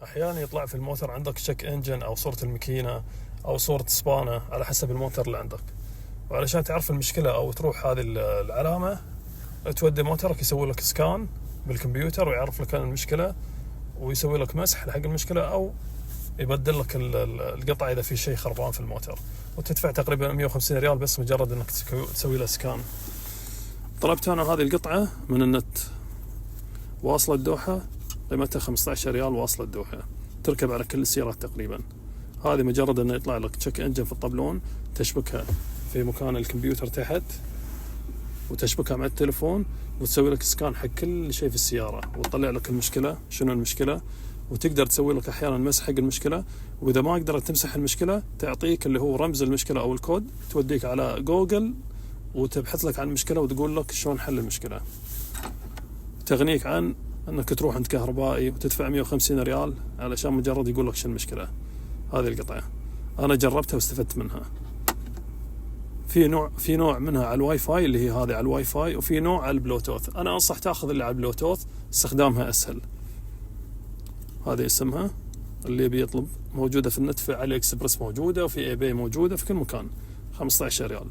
أحيانا يطلع في الموتر عندك تشيك انجن أو صورة الماكينة أو صورة سبانة على حسب الموتر اللي عندك. وعلشان تعرف المشكلة أو تروح هذه العلامة تودي موترك يسوي لك سكان بالكمبيوتر ويعرف لك المشكلة ويسوي لك مسح لحق المشكلة، أو يبدل لك القطعة إذا في شيء خربان في الموتر، وتدفع تقريبا 150 ريال بس مجرد أنك تسوي له سكان. طلبت أنا هذه القطعة من النت، واصلة الدوحة، قيمتها 15 ريال واصلة الدوحة، تركب على كل السيارات تقريبا. هذه مجرد أنه يطلع لك تشيك انجن في الطبلون، تشبكها في مكان الكمبيوتر تحت وتشبكها مع التلفون وتسوي لك سكان حق كل شيء في السيارة، وتطلع لك المشكلة شنو المشكلة، وتقدر تسوي لك أحيانا مسح حق المشكلة. وإذا ما قدرت تمسح المشكلة تعطيك اللي هو رمز المشكلة أو الكود، توديك على جوجل وتبحث لك عن المشكلة وتقول لك شلون حل المشكلة، تغنيك عن أنك تروح عند كهربائي وتدفع 150 ريال علشان مجرد يقول لك شو المشكلة. هذه القطعة أنا جربتها واستفدت منها. في نوع منها على الواي فاي اللي هي هذه على الواي فاي، وفي نوع على البلوتوث. أنا أنصح تأخذ اللي على البلوتوث، استخدامها أسهل. هذه اسمها اللي بيطلب، موجودة في النت، في علي اكسبرس موجودة، وفي اي باي موجودة، في كل مكان، 15 ريال.